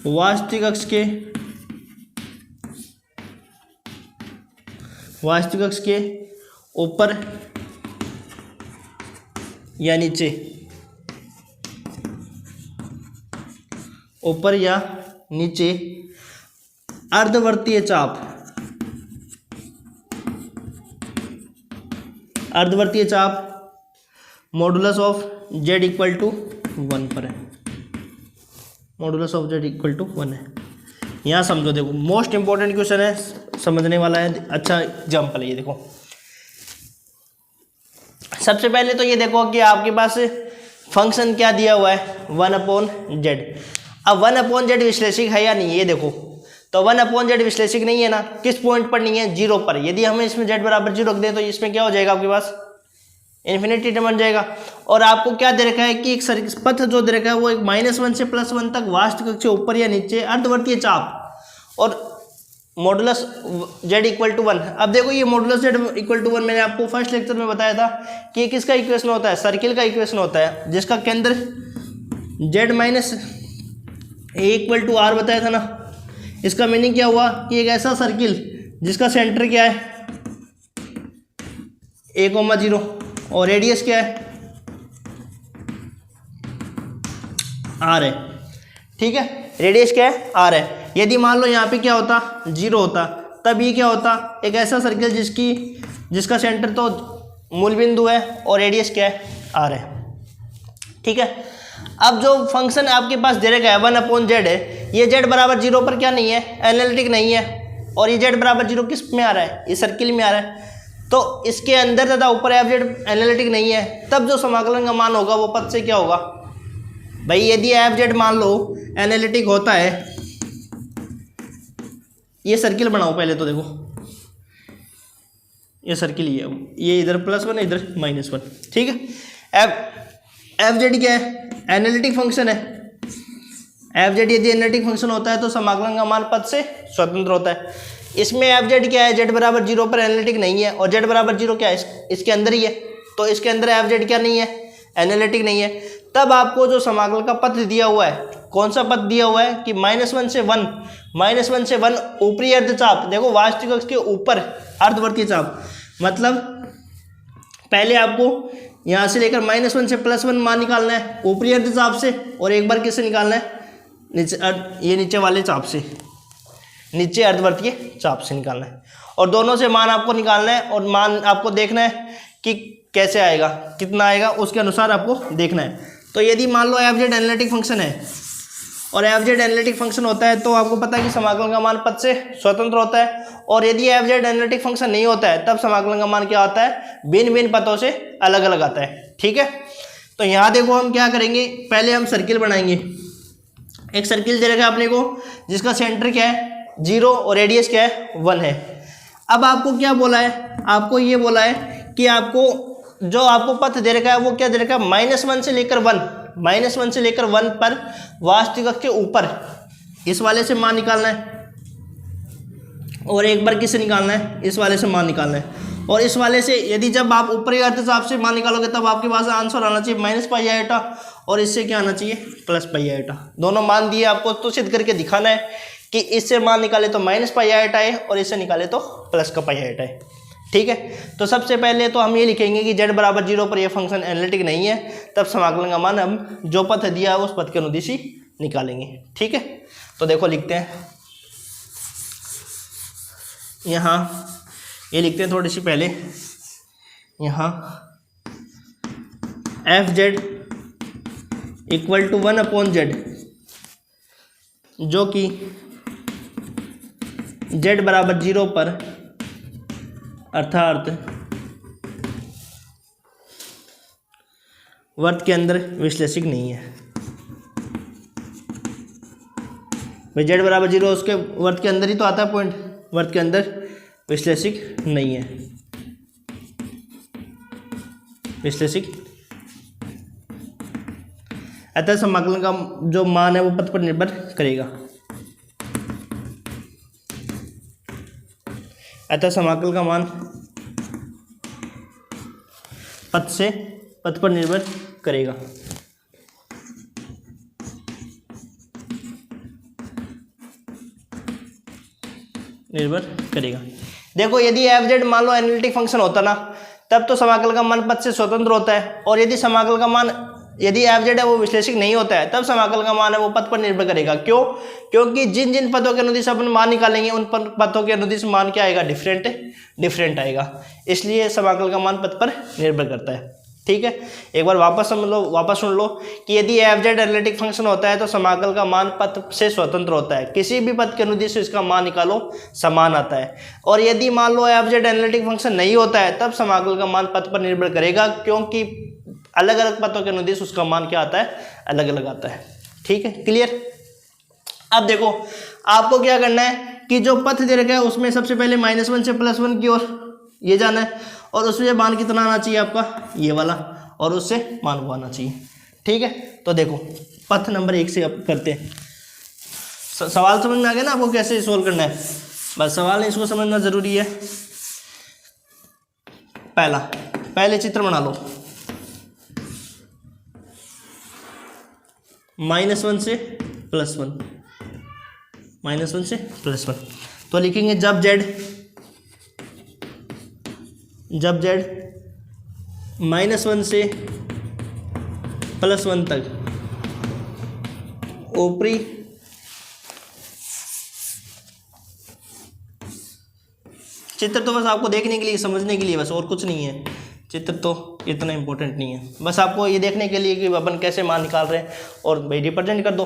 Speaker 1: वास्तविक अक्ष के ऊपर या नीचे, ऊपर या नीचे अर्धवर्तीय चाप modulus of z equal to 1 पर है, modulus of z equal to 1 है। यहाँ समझो, देखो मोस्ट इंपॉर्टेंट क्वेश्चन है, समझने वाला है, अच्छा एग्जाम्पल है ये। देखो सबसे पहले तो ये देखो कि आपके पास फंक्शन क्या दिया हुआ है, 1/z। अब 1/z विश्लेषिक है या नहीं, ये देखो तो 1/z विश्लेषिक नहीं है ना, किस पॉइंट पर नहीं है, 0 पर। यदि हमें इसमें z बराबर 0 रख दें तो इसमें क्या हो जाएगा आपके पास, इन्फिनिटी टर्म बन जाएगा। और आपको क्या दे रखा है कि एक पथ जो दे रखा है वो एक -1 से +1 तक वास्तविक अक्ष से ऊपर या नीचे अर्धवर्तीय चाप, और मॉडुलस z इक्वल टू 1। अब देखो ये मॉडुलस z इक्वल टू 1 मैंने आपको फर्स्ट लेक्चर में बताया था कि ये किसका इक्वेशन होता है, सर्किल का इक्वेशन होता है, जिसका केंद्र z - a equal to r बताया था ना। इसका मीनिंग क्या हुआ कि एक ऐसा सर्किल जिसका सेंटर क्या है, a,0 और रेडियस क्या है, r है, ठीक है। रेडियस क्या है, r है। यदि मान लो यहाँ पे क्या होता, 0 होता, तब ये क्या होता, एक ऐसा सर्किल जिसका सेंटर तो मूल बिंदु है और रेडियस क्या है, r है, ठीक है। अब जो फंक्शन आपके पास दे रखा है 1/z है, ये z बराबर 0 पर क्या नहीं है, एनालिटिक नहीं है, और ये z बराबर 0 किस में आ रहा है, ये सर्किल में आ रहा है, तो इसके अंदर तथा ऊपर fz एनालिटिक नहीं है। तब जो समाकलन का मान होगा वो पद से क्या होगा भाई, यदि fz मान लो एनालिटिक होता है, ये सर्किल बनाओ पहले तो, देखो ये सर्किल ये इधर +1 इधर -1, ठीक है। fz क्या है, एनालिटिक फंक्शन है। fz यदि एनालिटिक फंक्शन होता है तो समाकलन का मान पद से स्वतंत्र होता है। इसमें fz क्या है, z बराबर 0 पर एनालिटिक नहीं है, और z बराबर 0 क्या है, इसके अंदर ही है, तो इसके अंदर fz क्या नहीं है, एनालिटिक नहीं है। तब आपको जो समाकलन का पथ दिया हुआ है, कौन सा पथ दिया हुआ है कि -1 से 1 ऊपरी अर्धचाप, देखो वास्तविक अक्ष के ऊपर अर्धवर्तीय चाप, मतलब पहले आपको यहाँ से लेकर -1 से +1 मान निकालना है ऊपरी अर्धचाप से, और एक बार किससे निकालना है, नीचे ये नीचे वाले चाप से, नीचे अर्धवर्तीय चाप से निकालना है, और दोनों से मान आपको निकालना है, और मान आपको देखना है कि कैसे आएगा, कितना आएगा, उसके अनुसार आपको देखना है। तो यदि मान लो fz एनालिटिक फंक्शन है, और fz एनालिटिक फंक्शन होता है तो आपको पता है कि समाकलन का मान पद से स्वतंत्र होता है, और यदि fz एनालिटिक फंक्शन नहीं होता है तब समाकलन का मान क्या होता है, भिन्न भिन्न पदों से अलग अलग आता है, ठीक है। तो यहाँ देखो हम क्या करेंगे, पहले हम सर्किल बनाएंगे। एक सर्किल दे रखा है अपने को जिसका सेंटर क्या है, 0 और रेडियस क्या है, 1 है। अब आपको क्या बोला है, आपको ये बोला है कि आपको जो आपको पथ दे रखा है वो क्या दे रखा है, -1 से लेकर 1 पर वास्तविक अक्ष के ऊपर इस वाले से मान निकालना है, और एक बार किससे निकालना है, इस वाले से मान निकालना है। और इस वाले से यदि जब आप ऊपरी अर्थशास्त्र से मान निकालोगे तब आपके पास आंसर आना चाहिए -पाई आयोटा, और इससे क्या आना चाहिए, +पाई आयोटा। दोनों मान दिए आपको, तो सिद्ध करके दिखाना है कि इससे मान निकाले तो -पाई आयोटा है, और इससे निकाले तो +पाई आयोटा है, ठीक है। तो सबसे पहले तो हम ये लिखेंगे कि z बराबर 0 पर यह फंक्शन एनालिटिक नहीं है, तब समाकलन का मान हम जो पथ दिया है उस पथ के अनुदिश ही निकालेंगे, ठीक है। तो देखो लिखते हैं, यहाँ ये लिखते हैं थोड़ी सी पहले, यहाँ fz इक्वल टू 1/z, जो कि z बराबर 0 पर अर्थात वर्त के अंदर विश्लेषिक नहीं है। भाई z बराबर 0 उसके वर्त के अंदर ही तो आता है पॉइंट, वर्त के अंदर विश्लेषिक नहीं है, विश्लेषिक। अतः समाकलन का जो मान है वो पथ पर निर्भर करेगा। अतः समाकल का मान पथ पर निर्भर करेगा। देखो यदि एफ जेड मान लो एनालिटिक फंक्शन होता ना, तब तो समाकल का मान पथ से स्वतंत्र होता है, और यदि समाकल का मान यदि एफ जेड है वो विश्लेषिक नहीं होता है, तब समाकल का मान है वो पथ पर निर्भर करेगा। क्यों? क्योंकि जिन जिन पथों के अनुदिश अपन मान निकालेंगे उन पथों के अनुदिश मान क्या आएगा? डिफरेंट आएगा। इसलिए समाकल का मान पथ पर निर्भर करता है। ठीक है, एक बार वापस सुन लो कि यदि एफ जेड एनालिटिक फंक्शन होता है तो समाकल का मान पथ से स्वतंत्र होता है, किसी भी पथ के अनुदिश से इसका मान निकालो समान आता है। और यदि मान लो एफ जेड एनालिटिक फंक्शन नहीं होता है, तब समाकल का मान पथ पर निर्भर करेगा, क्योंकि अलग अलग पथों के अनुदिश उसका मान क्या आता है? अलग अलग आता है। ठीक है, क्लियर। अब देखो आपको क्या करना है कि जो पथ दे रखा है उसमें सबसे पहले -1 से +1 की ओर ये जाना है, और उसमें मान कितना आना चाहिए आपका? ये वाला, और उससे मान वो आना चाहिए। ठीक है, तो देखो पथ नंबर 1 से अब करते हैं। सवाल समझ में आ गया ना आपको कैसे सोल्व करना है? बस सवाल है, इसको समझना जरूरी है। पहले चित्र बना लो, -1 से +1, -1 से +1। तो लिखेंगे जब z -1 से +1 तक ऊपरी चित्र तो बस आपको देखने के लिए, समझने के लिए, बस और कुछ नहीं है। चित्र तो इतना इंपॉर्टेंट नहीं है, बस आपको ये देखने के लिए कि अपन कैसे मान निकाल रहे हैं, और भाई रिप्रेजेंट कर दो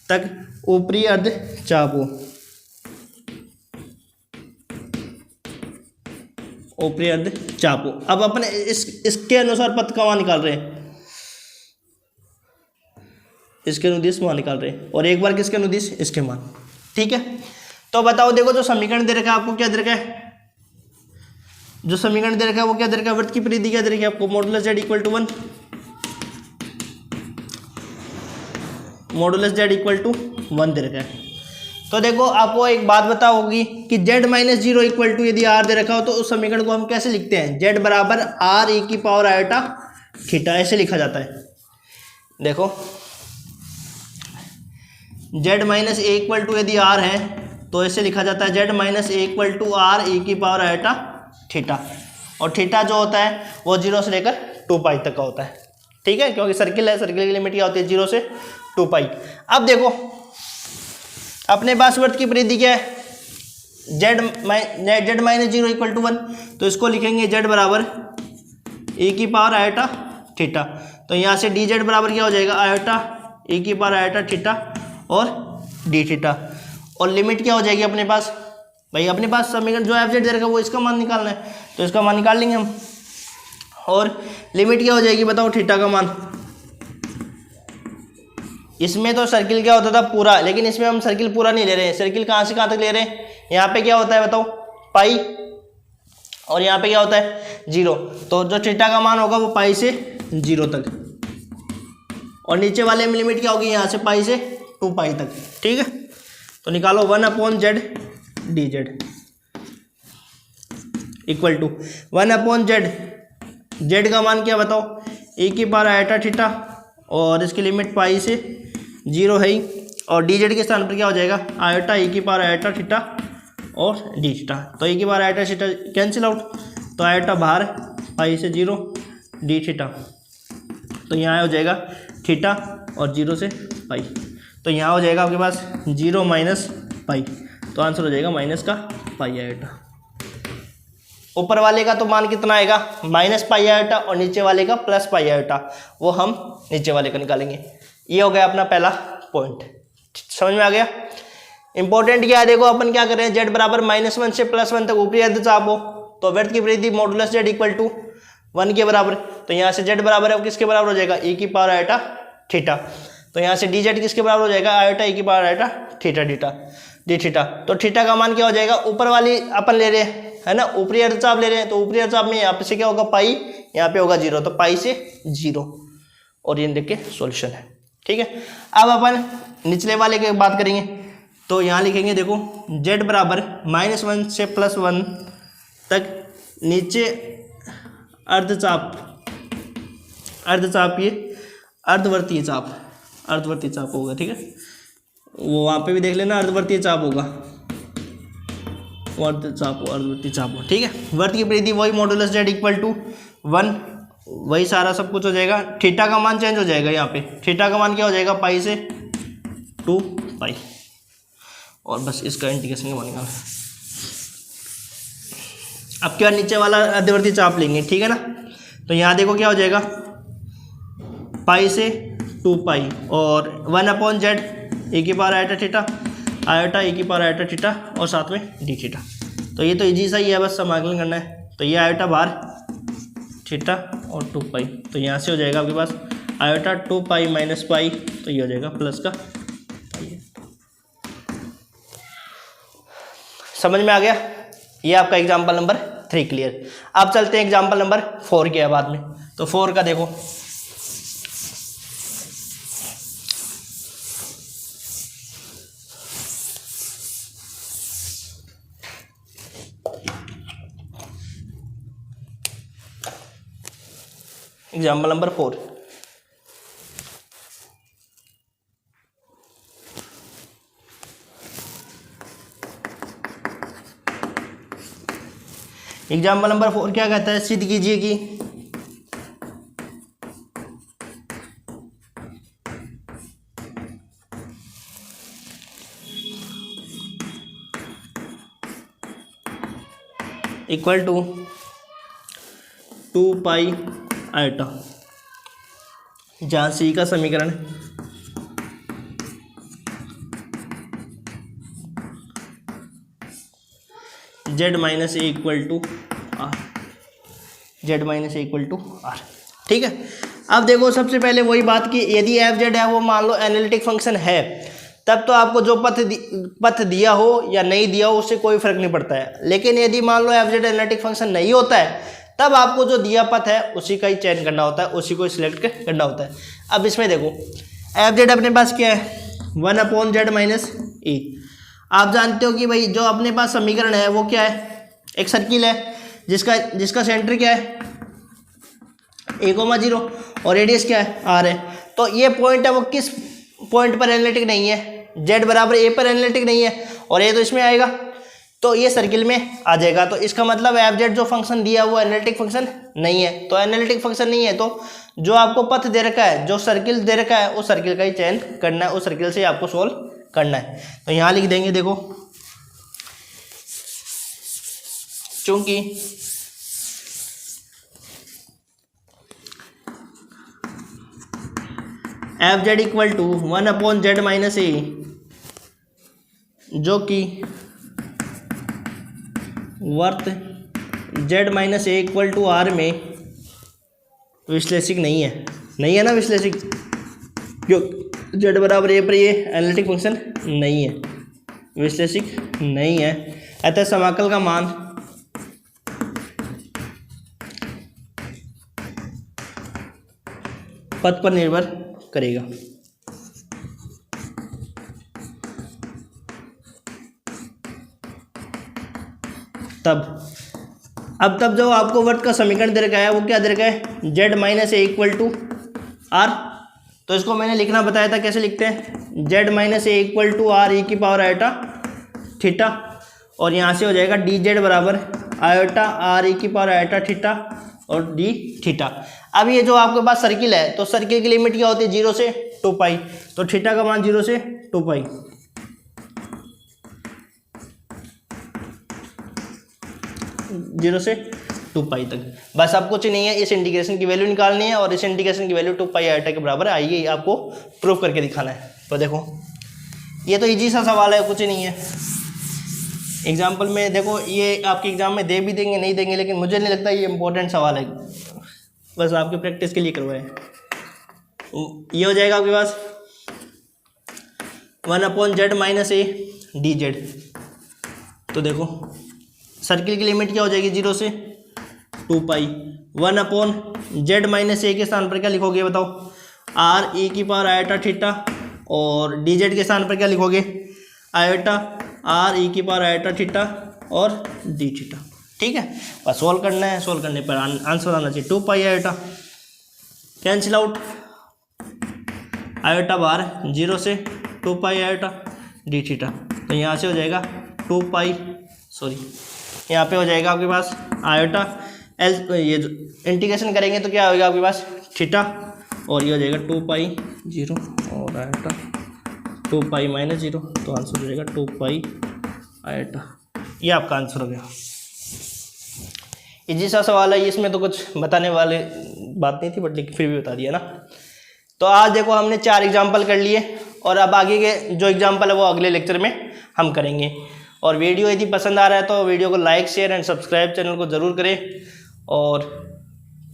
Speaker 1: तक ऊपरी अर्ध चापो, ऊपरी अर्ध चापो। अब अपन इसके अनुसार पथ का मान निकाल रहे हैं, इसके अनुदिश मान निकाल रहे हैं, और एक बार किसके अनुदिश? इसके मान। ठीक है, तो बताओ, देखो जो समीकरण दे रखा है आपको, क्या दे रखा है? जो समीकरण दे रखा है वो क्या दे रखा है? वृत्त की परिधि क्या दे रखी है आपको? मॉडुलस z = 1, मॉडुलस z = 1 दे रखा है। तो देखो आपको एक बात पता होगी कि z - 0 = यदि r दे रखा हो तो उस समीकरण को हम कैसे लिखते हैं? z = r e⁻θ, ऐसे लिखा जाता है। देखो z - a = यदि r है तो ऐसे लिखा जाता है z - a = r e⁻θ, और थीटा जो होता है वो 0 से लेकर 2π तक का होता है। ठीक है, क्योंकि सर्किल है, सर्किल की लिमिट क्या होती है? 0 से 2π। अब देखो अपने पास वृत्त की परिधि क्या है? z - 0 = 1, तो इसको लिखेंगे z बराबर e⁻θ। तो यहाँ से dz बराबर क्या हो जाएगा? e⁻θ और dθ, और लिमिट क्या हो जाएगी अपने पास? भाई अपने पास समीकरण जो एफ जेड दे रखा है वो इसका मान निकालना है, तो इसका मान निकाल लेंगे हम। और लिमिट क्या हो जाएगी बताओ? थीटा का मान। इसमें तो सर्किल क्या होता था? पूरा, लेकिन इसमें हम सर्किल पूरा नहीं ले रहे हैं। सर्किल कहाँ से कहाँ तक ले रहे हैं? यहाँ पे क्या होता है बताओ? पाई, और यहाँ पे क्या होता है? 0। तो जो थीटा का मान होगा वो पाई से 0 तक, और नीचे वाले में लिमिट क्या होगी? यहाँ से पाई से 2π तक। ठीक है, तो निकालो 1/z dz = 1/z। z का मान क्या बताओ? e⁻θ, और इसकी लिमिट पाई से 0 है ही, और dz के स्थान पर क्या हो जाएगा? आयोटा e⁻θ और dθ। तो e⁻θ कैंसिल आउट, तो आयोटा बाहर, पाई से 0 dθ, तो यहाँ हो जाएगा थीटा और 0 से पाई। तो यहाँ हो जाएगा आपके पास 0 - पाई, तो आंसर हो जाएगा माइनस का पाई आयोटा। ऊपर वाले का तो मान कितना आएगा? -पाई आयोटा, और नीचे वाले का +पाई आयोटा, वो हम नीचे वाले का निकालेंगे। ये हो गया अपना पहला पॉइंट। समझ में आ गया? इंपॉर्टेंट क्या है? देखो अपन क्या कर रहे हैं, z बराबर -1 से +1 तक ऊपरी अर्ध चाप हो, तो वृत्त की परिधि मॉडुलस z = 1 के बराबर। तो यहाँ से z बराबर है वो किसके बराबर हो जाएगा? e⁻θ। तो यहाँ से dz किसके बराबर हो जाएगा? Iota e⁻θ dθ। D theta. तो थीटा का मान क्या हो जाएगा, ऊपर वाली अपन ले रहे हैं है ना, ऊपरी अर्धचाप ले रहे हैं, तो ऊपरी अर्धचाप में यहाँ पे से क्या होगा पाई, यहाँ पे होगा 0, तो पाई से 0, और ये देखिए सॉल्यूशन है। ठीक है, अब अपन निचले वाले की बात करेंगे, तो यहाँ लिखेंगे देखो z बराबर -1 से +1 तक नीचे अर्धचाप ये अर्धवर्तीय चाप होगा। ठीक है, वो वहाँ पे भी देख लेना, अर्धवर्तीय चाप होगा, अर्धवर्तीय चाप हो। ठीक है, वर्त की परिधि वही मॉडुलस z = 1, वही सारा सब कुछ हो जाएगा। थीटा का मान चेंज हो जाएगा, यहाँ पे थीटा का मान क्या हो जाएगा, पाई से 2 पाई, और बस इसका इंटीग्रेशन बनेगा। अब क्या नीचे वाला अर्धवर्तीय चाप लेंगे, ठीक है ना, तो यहाँ देखो क्या हो जाएगा, पाई से 2 पाई और 1/z e⁻θ आयोटा e⁻θ और साथ में डी थीटा। तो ये तो इजी सा ही है, बस समाकलन करना है। तो ये आयोटा बाहर थीटा और 2 पाई, तो यहाँ से हो जाएगा आपके पास आयोटा 2 पाई माइनस पाई, तो ये हो जाएगा प्लस का पाई। समझ में आ गया, ये आपका एग्जाम्पल नंबर 3 क्लियर। अब चलते हैं एग्जाम्पल नंबर 4 के बाद में। तो 4 का देखो, एग्जाम्पल नंबर 4, एग्जाम्पल नंबर 4 क्या कहता है, सिद्ध कीजिए कि इक्वल टू 2 पाई आयोटा, जहाँ सी का समीकरण z - a = r, ठीक है। अब देखो सबसे पहले वही बात कि यदि f(z) है वो मान लो एनालिटिक फंक्शन है, तब तो आपको जो पथ दिया हो या नहीं दिया हो उससे कोई फर्क नहीं पड़ता है। लेकिन यदि मान लो f(z) एनालिटिक फंक्शन नहीं होता है, तब आपको जो दिया पथ है उसी का ही चयन करना होता है, उसी को सिलेक्ट करना होता है। अब इसमें देखो f(z) अपने पास क्या है, 1/z - a। आप जानते हो कि भाई जो अपने पास समीकरण है वो क्या है, एक सर्किल है जिसका सेंटर क्या है a,0 और रेडियस क्या है r है। तो ये पॉइंट है वो किस पॉइंट पर एनालिटिक नहीं है, z बराबर a पर एनालिटिक नहीं है, और a तो इसमें आएगा, तो ये सर्किल में आ जाएगा। तो इसका मतलब f(z) जो फंक्शन दिया वो एनालिटिक फंक्शन नहीं है। तो एनालिटिक फंक्शन नहीं है तो जो आपको पथ दे रखा है, जो सर्किल दे रखा है, उस सर्किल का ही चयन करना है, उस सर्किल से आपको सोल्व करना है। तो यहाँ लिख देंगे देखो, चूंकि f(z) = 1/z - a, जो कि वर्त z - a = r में विश्लेषिक नहीं है ना, विश्लेषिक, क्यों z बराबर a पर ये एनालिटिक फंक्शन नहीं है, विश्लेषिक नहीं है, अतः समाकल का मान पथ पर निर्भर करेगा। तब जो आपको वर्त का समीकरण दे रखा है वो क्या दे रखा है, z - a = r। तो इसको मैंने लिखना बताया था, कैसे लिखते हैं, z - a = r e⁻θ, और यहाँ से हो जाएगा dz बराबर आयोटा r e⁻θ और d थीटा। अब ये जो आपके पास सर्किल है, तो सर्किल की लिमिट क्या होती है, 0 से 2 पाई, तो थीटा का मान 0 से 2 पाई, 0 से 2 पाई तक, बस अब कुछ नहीं है, इस इंटीग्रेशन की वैल्यू निकालनी है और इस इंटीग्रेशन की वैल्यू 2 पाई आयोटा के बराबर आएगी, आपको प्रूफ करके दिखाना है। तो देखो ये तो इजी सा सवाल है, कुछ नहीं है। एग्जाम्पल में देखो, ये आपके एग्जाम में दे भी देंगे नहीं देंगे, लेकिन मुझे नहीं लगता ये इंपॉर्टेंट सवाल है, बस आपके प्रैक्टिस के लिए करवाए। ये हो जाएगा आपके पास 1/z - a डी जेड। तो देखो सर्किल की लिमिट क्या हो जाएगी 0 से 2 पाई 1/z-a के स्थान पर क्या लिखोगे बताओ, आर ई की पावर आयोटा थीटा, और डी जेड के स्थान पर क्या लिखोगे, आयोटा आर ई की पावर आयोटा थीटा और डी थीटा। ठीक है, बस सोल्व करना है, सोल्व करने पर आंसर आना चाहिए 2 पाई आयोटा। कैंसिल आउट, आयोटा बाहर 0 से 2 पाई आयोटा डी थीटा, तो यहाँ से हो जाएगा 2 पाई, सॉरी यहाँ पे हो जाएगा आपके पास आयोटा एल, ये जो इंटीग्रेशन करेंगे तो क्या होगा आपके पास थीटा, और ये हो जाएगा 2 पाई 0 और आयोटा 2 पाई माइनस 0, तो आंसर हो जाएगा 2 पाई आयोटा। ये आपका आंसर हो गया। इजी सा सवाल है, इसमें तो कुछ बताने वाले बात नहीं थी, बट लेकिन फिर भी बता दिया ना। तो आज देखो हमने 4 एग्जाम्पल कर लिए, और अब आगे के जो एग्जाम्पल है वो अगले लेक्चर में हम करेंगे। और वीडियो यदि पसंद आ रहा है तो वीडियो को like share and subscribe channel को ज़रूर करें, और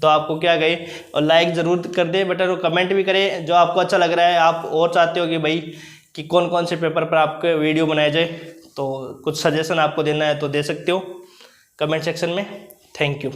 Speaker 1: तो आपको क्या कहे, और लाइक ज़रूर कर दे बटन, और कमेंट भी करें जो आपको अच्छा लग रहा है, आप और चाहते हो कि भाई कि कौन कौन से पेपर पर आपके वीडियो बनाए जाए, तो कुछ सजेशन आपको देना है तो दे सकते हो कमेंट सेक्शन में। Thank you.